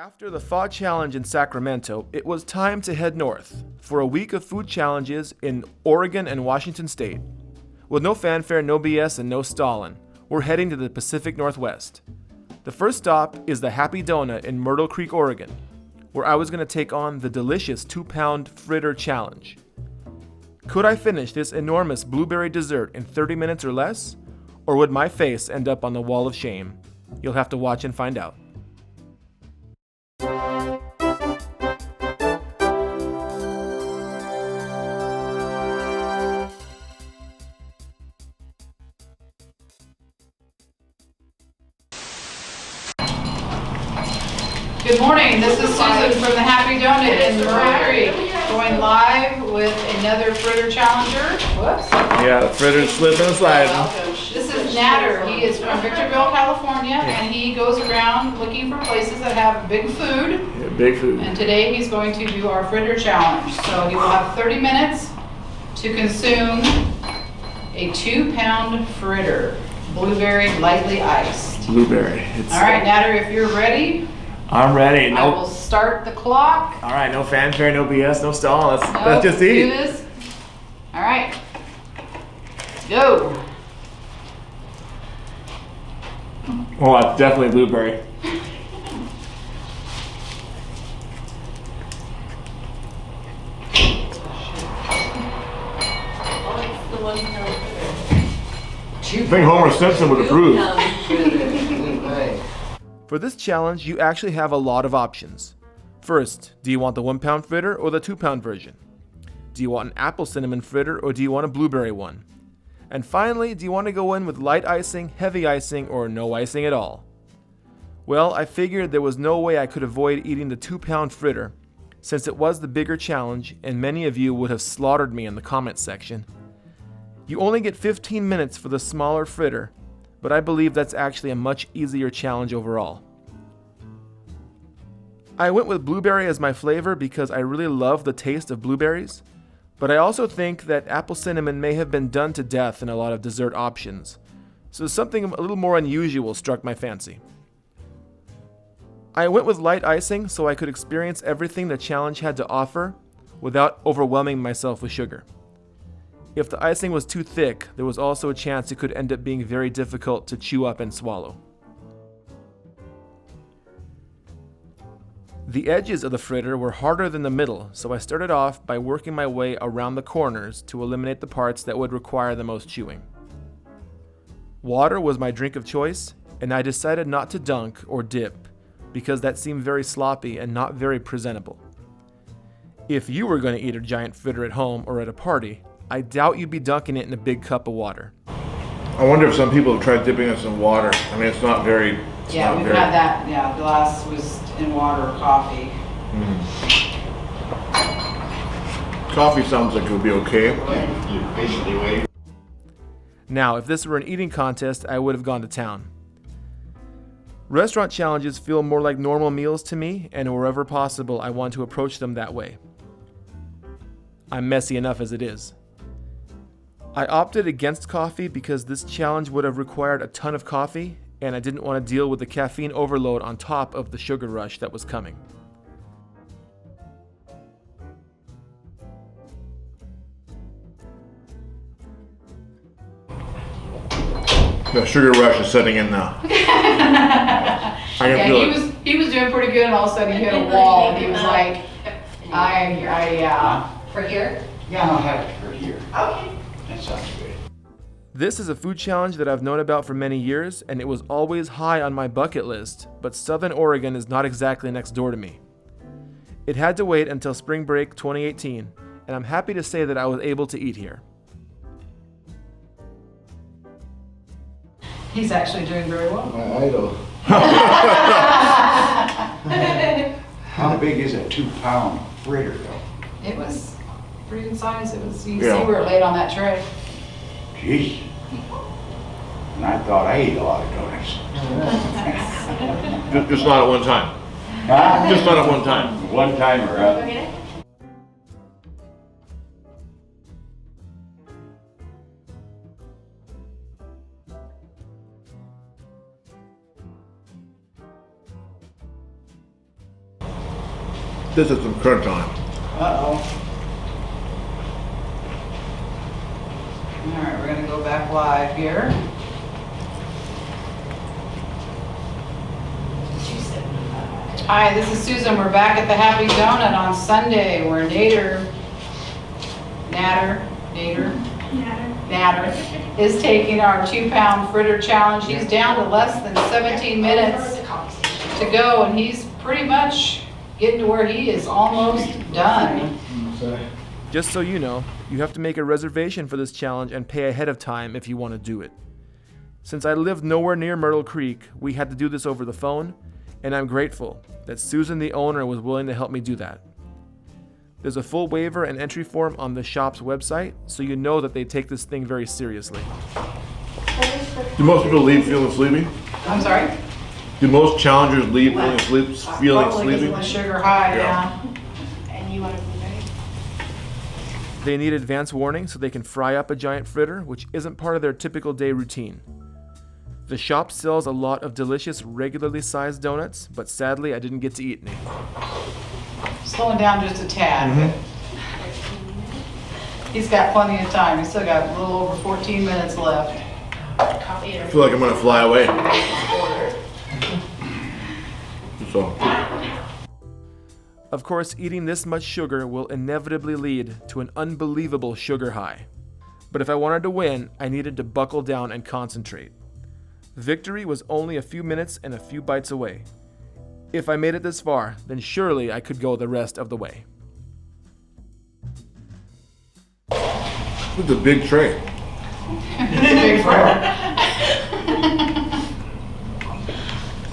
After the Thaw Challenge in Sacramento, it was time to head north for a week of food challenges in Oregon and Washington State. With no fanfare, no BS, and no Stalin, we're heading to the Pacific Northwest. The first stop is the Happy Donut in Myrtle Creek, Oregon, where I was going to take on the delicious 2-pound Fritter challenge. Could I finish this enormous blueberry dessert in 30 minutes or less? Or would my face end up on the wall of shame? You'll have to watch and find out. Good morning, this is Susan from the Happy Donut in Myrtle Creek, going live with another Fritter challenger. Whoops. Yeah, the Fritter's slipping and sliding. This is Natter. He is from Victorville, California, and he goes around looking for places that have big food. Yeah, big food. And today he's going to do our Fritter challenge. So he will have 30 minutes to consume a 2-pound Fritter, blueberry lightly iced. Blueberry. All right, Natter, if you're ready. I'm ready. I will start the clock. All right, no fanfare, no BS, no stall. Let's just Do eat. this. All right. Go. Oh, that's definitely blueberry. I think Homer Simpson would approve. For this challenge, you actually have a lot of options. First, do you want the 1-pound fritter or the 2-pound version? Do you want an apple cinnamon fritter or do you want a blueberry one? And finally, do you want to go in with light icing, heavy icing, or no icing at all? Well, I figured there was no way I could avoid eating the 2-pound fritter, since it was the bigger challenge and many of you would have slaughtered me in the comments section. You only get 15 minutes for the smaller fritter, but I believe that's actually a much easier challenge overall. I went with blueberry as my flavor because I really love the taste of blueberries, but I also think that apple cinnamon may have been done to death in a lot of dessert options, so something a little more unusual struck my fancy. I went with light icing so I could experience everything the challenge had to offer without overwhelming myself with sugar. If the icing was too thick, there was also a chance it could end up being very difficult to chew up and swallow. The edges of the fritter were harder than the middle, so I started off by working my way around the corners to eliminate the parts that would require the most chewing. Water was my drink of choice, and I decided not to dunk or dip because that seemed very sloppy and not very presentable. If you were going to eat a giant fritter at home or at a party, I doubt you'd be dunking it in a big cup of water. I wonder if some people have tried dipping it in water. I mean, it's not very... Yeah, we've had that. Yeah, the last was in water or coffee. Coffee sounds like it would be okay. You basically wait. Now, if this were an eating contest, I would have gone to town. Restaurant challenges feel more like normal meals to me, and wherever possible, I want to approach them that way. I'm messy enough as it is. I opted against coffee because this challenge would have required a ton of coffee, and I didn't want to deal with the caffeine overload on top of the sugar rush that was coming. The sugar rush is setting in now. I can feel it. He was doing pretty good, and all of a sudden he hit a wall, and he was like, yeah. For here? Yeah, I'll have it for here. Okay. That sounds good. This is a food challenge that I've known about for many years, and it was always high on my bucket list, but Southern Oregon is not exactly next door to me. It had to wait until spring break 2018, and I'm happy to say that I was able to eat here. He's actually doing very well. My idol. How big is a 2-pound fritter though? It was pretty good size. It was, you can Yeah. see where it laid on that tray. Jeez. And I thought I ate a lot of donuts. Just not at one time. Huh? Just not at one time. One timer, huh? Okay. This has some crunch on it. Uh-oh. All right, we're gonna go back live here. Hi, this is Susan. We're back at the Happy Donut on Sunday where Natter is taking our 2-pound fritter challenge. He's down to less than 17 minutes to go, and he's pretty much getting to where he is almost done. Just so you know, you have to make a reservation for this challenge and pay ahead of time if you want to do it. Since I live nowhere near Myrtle Creek, we had to do this over the phone, and I'm grateful that Susan, the owner, was willing to help me do that. There's a full waiver and entry form on the shop's website, so you know that they take this thing very seriously. Do most people leave feeling sleepy? I'm sorry? Do most challengers leave feeling Probably sleepy? because of the sugar high, Yeah. yeah. And you want to be ready? They need advance warning so they can fry up a giant fritter, which isn't part of their typical day routine. The shop sells a lot of delicious, regularly sized donuts, but sadly I didn't get to eat any. Slowing down just a tad. He's got plenty of time. He's still got a little over 14 minutes left. I feel like I'm gonna fly away. So, Of course, eating this much sugar will inevitably lead to an unbelievable sugar high. But if I wanted to win, I needed to buckle down and concentrate. Victory was only a few minutes and a few bites away. If I made it this far, then surely I could go the rest of the way. it's a big tray. Big fritter.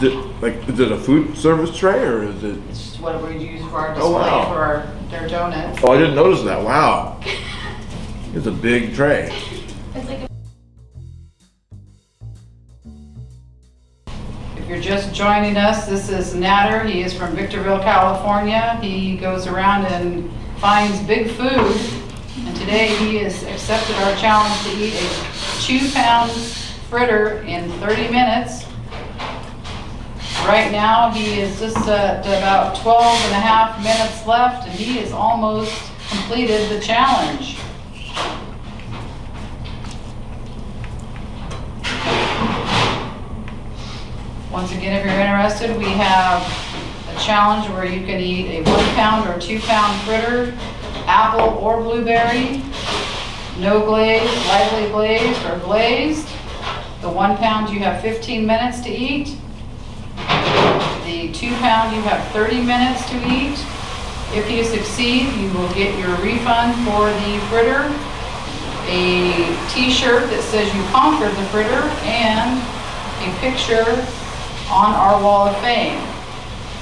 Is it a food service tray or is it? It's just what we use for our display Oh, wow. for their donuts. Oh, I didn't notice that. Wow. It's a big tray. If you're just joining us, this is Natter. He is from Victorville, California. He goes around and finds big food. And today he has accepted our challenge to eat a 2-pound fritter in 30 minutes. Right now he is just at about 12 and a half minutes left and he has almost completed the challenge. Once again, if you're interested, we have a challenge where you can eat a 1-pound or 2-pound fritter, apple or blueberry, no glaze, lightly glazed or glazed. The 1-pound you have 15 minutes to eat. The 2-pound you have 30 minutes to eat. If you succeed, you will get your refund for the fritter, a t-shirt that says you conquered the fritter, and a picture on our wall of fame.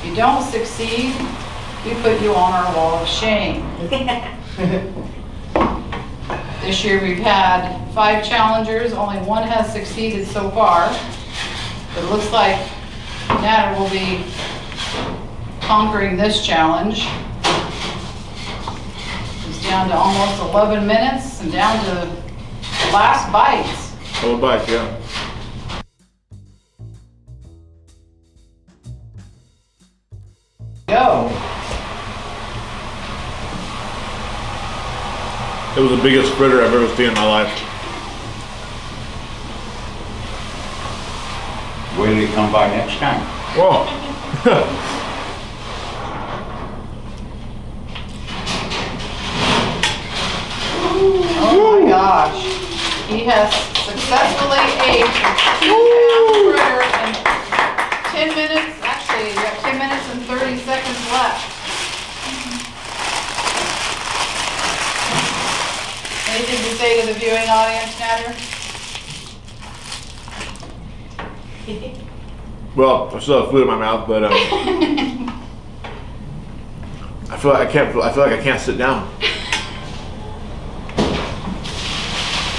If you don't succeed, we put you on our wall of shame. This year we've had 5 challengers, only 1 has succeeded so far. But it looks like Natter will be conquering this challenge. He's down to almost 11 minutes and down to the last bites. Oh, bike, yeah. Go. It was the biggest fritter I've ever seen in my life. Wait till you come by next time. Whoa. Oh my gosh. He has successfully ate a 2-pound fritter in 10 minutes. Actually, you have 10 minutes and 30 seconds left. Anything to say to the viewing audience, Natter? Well, I still have food in my mouth, but I feel like I can't sit down.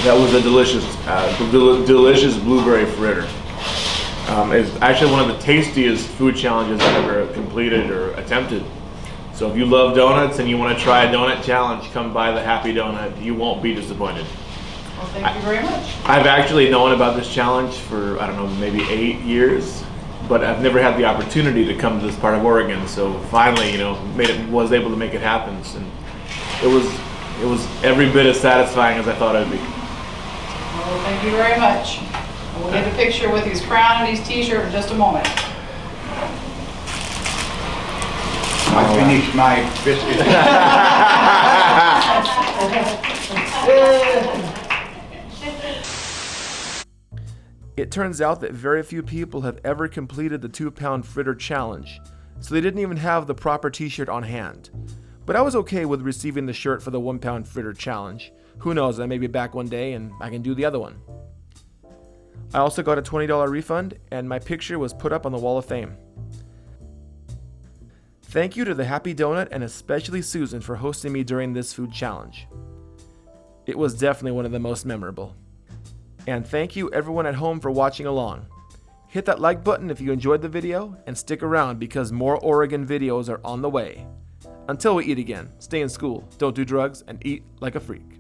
That was a delicious, delicious blueberry fritter. It's actually one of the tastiest food challenges I've ever completed or attempted. So if you love donuts and you want to try a donut challenge, come by the Happy Donut. You won't be disappointed. Well, thank you very much. I've actually known about this challenge for, I don't know, maybe 8 years. but I've never had the opportunity to come to this part of Oregon. So finally, you know, was able to make it happen, and it was every bit as satisfying as I thought it would be. Well, thank you very much. We'll get a picture with his crown and his t-shirt in just a moment. I finished my biscuit. It turns out that very few people have ever completed the 2-pound fritter challenge, so they didn't even have the proper t-shirt on hand. But I was okay with receiving the shirt for the 1-pound fritter challenge. Who knows, I may be back one day and I can do the other one. I also got a $20 refund, and my picture was put up on the Wall of Fame. Thank you to the Happy Donut and especially Susan for hosting me during this food challenge. It was definitely one of the most memorable. And thank you everyone at home for watching along. Hit that like button if you enjoyed the video, and stick around because more Oregon videos are on the way. Until we eat again, stay in school, don't do drugs, and eat like a freak.